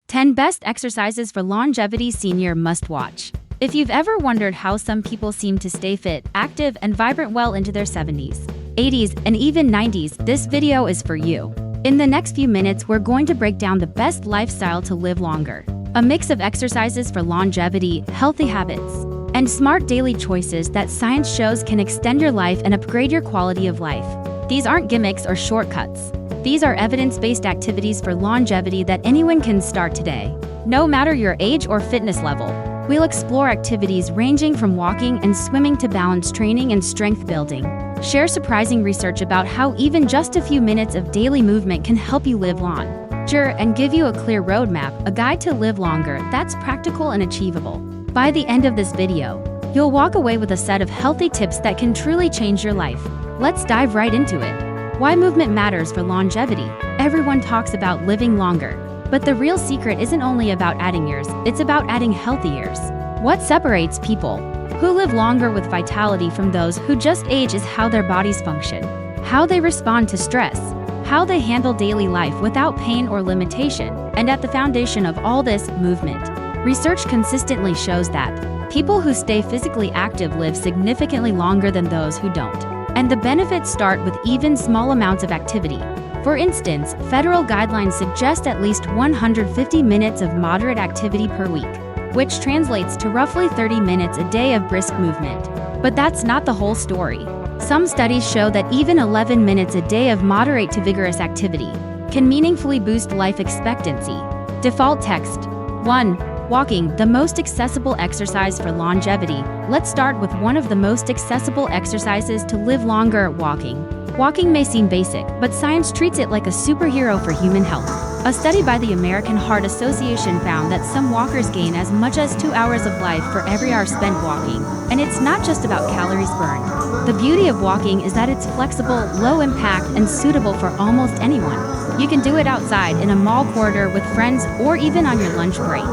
10 Best Exercises for Longevity Senior Must Watch. If you've ever wondered how some people seem to stay fit, active, and vibrant well into their 70s, 80s, and even 90s, this video is for you. In the next few minutes, we're going to break down the best lifestyle to live longer. A mix of exercises for longevity, healthy habits, and smart daily choices that science shows can extend your life and upgrade your quality of life. These aren't gimmicks or shortcuts. These are evidence-based activities for longevity that anyone can start today. No matter your age or fitness level, we'll explore activities ranging from walking and swimming to balance training and strength building. Share surprising research about how even just a few minutes of daily movement can help you live longer and give you a clear roadmap, a guide to live longer that's practical and achievable. By the end of this video, you'll walk away with a set of healthy tips that can truly change your life. Let's dive right into it. Why movement matters for longevity. Everyone talks about living longer, but the real secret isn't only about adding years, it's about adding healthy years. What separates people who live longer with vitality from those who just age is how their bodies function, how they respond to stress, how they handle daily life without pain or limitation, and at the foundation of all this, movement. Research consistently shows that people who stay physically active live significantly longer than those who don't. And the benefits start with even small amounts of activity. For instance, federal guidelines suggest at least 150 minutes of moderate activity per week, which translates to roughly 30 minutes a day of brisk movement. But that's not the whole story. Some studies show that even 11 minutes a day of moderate to vigorous activity can meaningfully boost life expectancy. Default text. 1. Walking, the most accessible exercise for longevity. Let's start with one of the most accessible exercises to live longer, walking. Walking may seem basic, but science treats it like a superhero for human health. A study by the American Heart Association found that some walkers gain as much as 2 hours of life for every hour spent walking. And it's not just about calories burned. The beauty of walking is that it's flexible, low impact, and suitable for almost anyone. You can do it outside, in a mall corridor with friends, or even on your lunch break.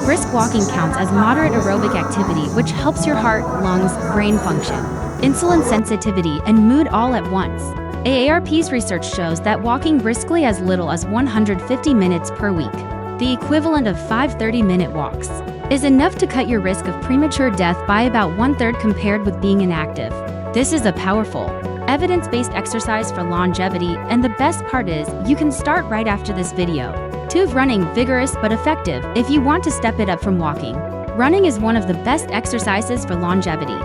Brisk walking counts as moderate aerobic activity, which helps your heart, lungs, brain function, insulin sensitivity, and mood all at once. AARP's research shows that walking briskly as little as 150 minutes per week, the equivalent of 5 30-minute walks, is enough to cut your risk of premature death by about 1/3 compared with being inactive. This is a powerful, evidence-based exercise for longevity, and the best part is, you can start right after this video. 2. Running, vigorous but effective. If you want to step it up from walking, running is one of the best exercises for longevity,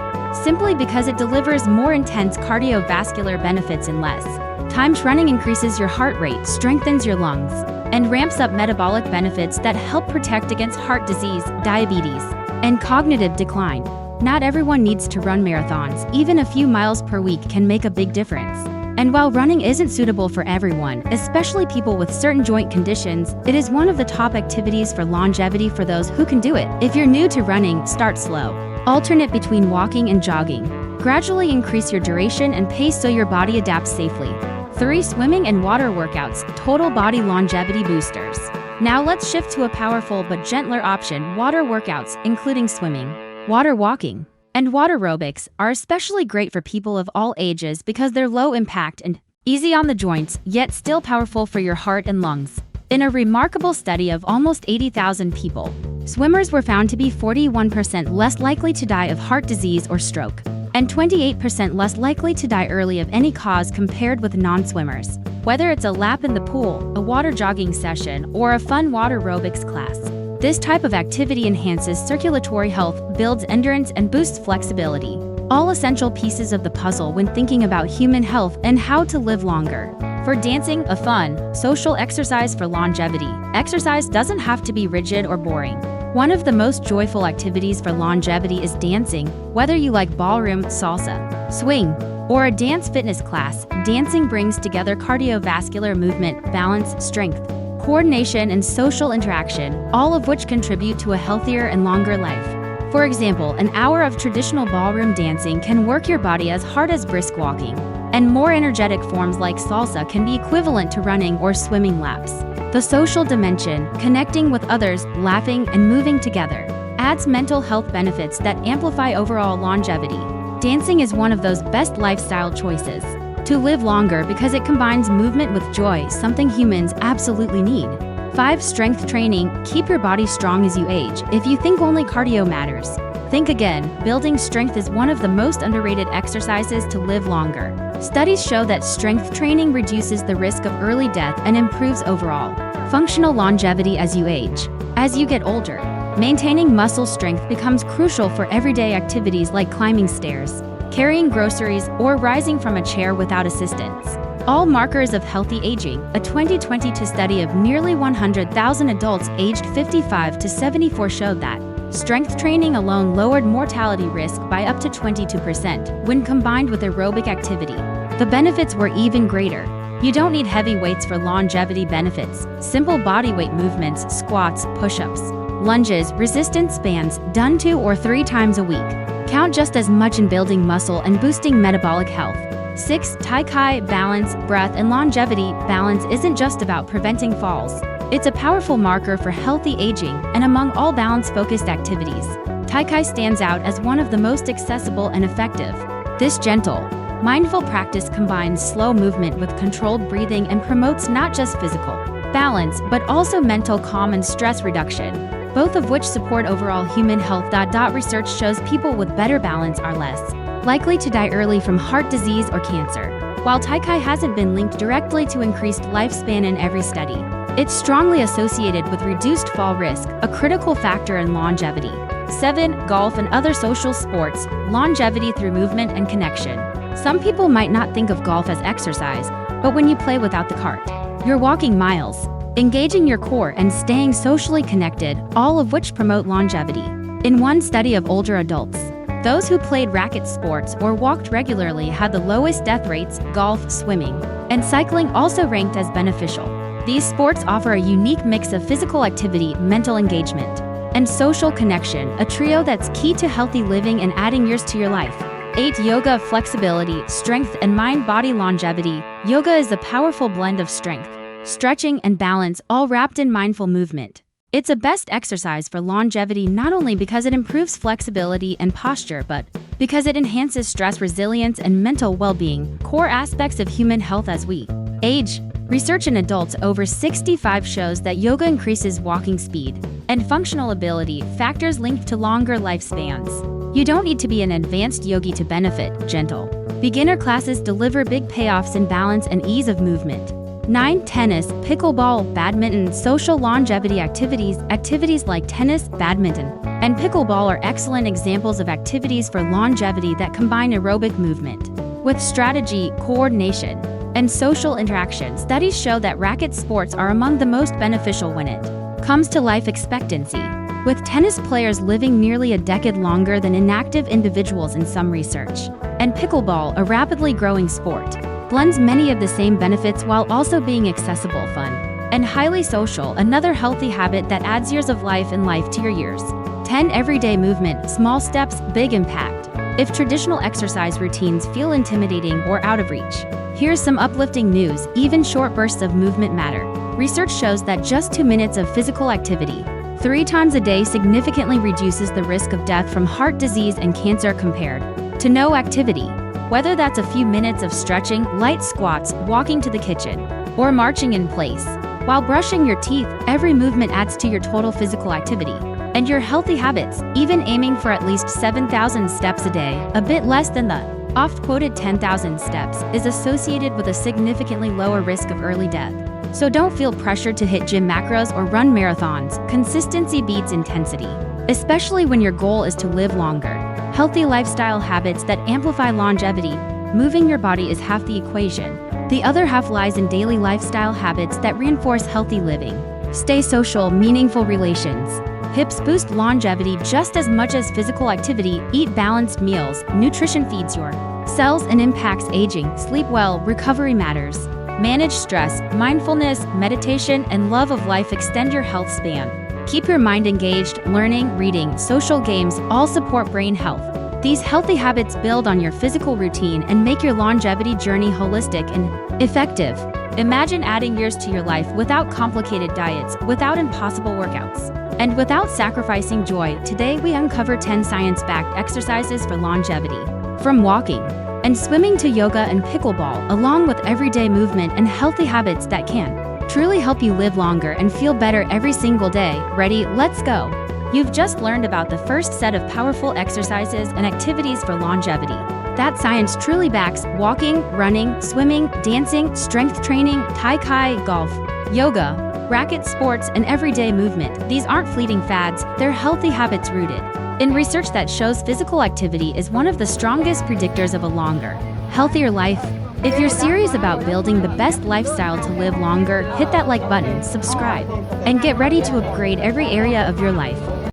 simply because it delivers more intense cardiovascular benefits in less time. Running increases your heart rate, strengthens your lungs, and ramps up metabolic benefits that help protect against heart disease, diabetes, and cognitive decline. Not everyone needs to run marathons. Even a few miles per week can make a big difference. And while running isn't suitable for everyone, especially people with certain joint conditions, it is one of the top activities for longevity for those who can do it. If you're new to running, start slow. Alternate between walking and jogging. Gradually increase your duration and pace so your body adapts safely. 3. Swimming and water workouts, total body longevity boosters. Now let's shift to a powerful but gentler option. Water workouts, including swimming, water walking, and water aerobics, are especially great for people of all ages because they're low impact and easy on the joints, yet still powerful for your heart and lungs. In a remarkable study of almost 80,000 people, swimmers were found to be 41% less likely to die of heart disease or stroke, and 28% less likely to die early of any cause compared with non-swimmers. Whether it's a lap in the pool, a water jogging session, or a fun water aerobics class, this type of activity enhances circulatory health, builds endurance, and boosts flexibility. All essential pieces of the puzzle when thinking about human health and how to live longer. For dancing, a fun, social exercise for longevity. Exercise doesn't have to be rigid or boring. One of the most joyful activities for longevity is dancing. Whether you like ballroom, salsa, swing, or a dance fitness class, dancing brings together cardiovascular movement, balance, strength, coordination, and social interaction, all of which contribute to a healthier and longer life. For example, an hour of traditional ballroom dancing can work your body as hard as brisk walking, and more energetic forms like salsa can be equivalent to running or swimming laps. The social dimension, connecting with others, laughing, and moving together, adds mental health benefits that amplify overall longevity. Dancing is one of those best lifestyle choices to live longer because it combines movement with joy, something humans absolutely need. 5. Strength training. Keep your body strong as you age. If you think only cardio matters, think again. Building strength is one of the most underrated exercises to live longer. Studies show that strength training reduces the risk of early death and improves overall functional longevity as you age. As you get older, maintaining muscle strength becomes crucial for everyday activities like climbing stairs, carrying groceries, or rising from a chair without assistance. All markers of healthy aging. A 2022 study of nearly 100,000 adults aged 55 to 74 showed that strength training alone lowered mortality risk by up to 22% when combined with aerobic activity. The benefits were even greater. You don't need heavy weights for longevity benefits. Simple bodyweight movements, squats, push-ups, lunges, resistance bands, done 2 or 3 times a week, count just as much in building muscle and boosting metabolic health. 6. Tai Chi. Balance, breath, and longevity. Balance isn't just about preventing falls. It's a powerful marker for healthy aging, and among all balance-focused activities, Tai Chi stands out as one of the most accessible and effective. This gentle, mindful practice combines slow movement with controlled breathing and promotes not just physical balance, but also mental calm and stress reduction, both of which support overall human health. Research shows people with better balance are less likely to die early from heart disease or cancer. While Tai Chi hasn't been linked directly to increased lifespan in every study, it's strongly associated with reduced fall risk, a critical factor in longevity. 7. Golf and other social sports. Longevity through movement and connection. Some people might not think of golf as exercise, but when you play without the cart, you're walking miles, engaging your core and staying socially connected, all of which promote longevity. In one study of older adults, those who played racket sports or walked regularly had the lowest death rates. Golf, swimming, and cycling also ranked as beneficial. These sports offer a unique mix of physical activity, mental engagement, and social connection, a trio that's key to healthy living and adding years to your life. 8. Yoga. Flexibility, strength, and mind-body longevity. Yoga is a powerful blend of strength, stretching, and balance, all wrapped in mindful movement. It's a best exercise for longevity not only because it improves flexibility and posture, but because it enhances stress resilience and mental well-being, core aspects of human health as we age. Research in adults over 65 shows that yoga increases walking speed and functional ability, factors linked to longer lifespans. You don't need to be an advanced yogi to benefit. Gentle beginner classes deliver big payoffs in balance and ease of movement. 9. Tennis, pickleball, badminton. Social longevity activities. Activities like tennis, badminton, and pickleball are excellent examples of activities for longevity that combine aerobic movement with strategy, coordination, and social interaction. Studies show that racket sports are among the most beneficial when it comes to life expectancy, with tennis players living nearly a decade longer than inactive individuals in some research. And pickleball, a rapidly growing sport, blends many of the same benefits while also being accessible, fun, and highly social, another healthy habit that adds years of life in life to your years. 10. Everyday movement, small steps, big impact. If traditional exercise routines feel intimidating or out of reach, here's some uplifting news. Even short bursts of movement matter. Research shows that just 2 minutes of physical activity 3 times a day significantly reduces the risk of death from heart disease and cancer compared to no activity. Whether that's a few minutes of stretching, light squats, walking to the kitchen, or marching in place while brushing your teeth, every movement adds to your total physical activity and your healthy habits. Even aiming for at least 7,000 steps a day, a bit less than the oft-quoted 10,000 steps, is associated with a significantly lower risk of early death. So don't feel pressured to hit gym macros or run marathons. Consistency beats intensity, especially when your goal is to live longer. Healthy lifestyle habits that amplify longevity. Moving your body is half the equation. The other half lies in daily lifestyle habits that reinforce healthy living. Stay social, meaningful relations. Hips boost longevity just as much as physical activity. Eat balanced meals. Nutrition feeds your cells and impacts aging. Sleep well. Recovery matters. Manage stress. Mindfulness, meditation, and love of life extend your health span. Keep your mind engaged. Learning, reading, social games all support brain health. These healthy habits build on your physical routine and make your longevity journey holistic and effective. Imagine adding years to your life without complicated diets, without impossible workouts, and without sacrificing joy. Today we uncover 10 science-backed exercises for longevity. From walking and swimming to yoga and pickleball, along with everyday movement and healthy habits that can truly help you live longer and feel better every single day. Ready? Let's go! You've just learned about the first set of powerful exercises and activities for longevity. That science truly backs walking, running, swimming, dancing, strength training, tai chi, golf, yoga, racket sports, and everyday movement. These aren't fleeting fads, they're healthy habits rooted in research that shows physical activity is one of the strongest predictors of a longer, healthier life. If you're serious about building the best lifestyle to live longer, hit that like button, subscribe, and get ready to upgrade every area of your life.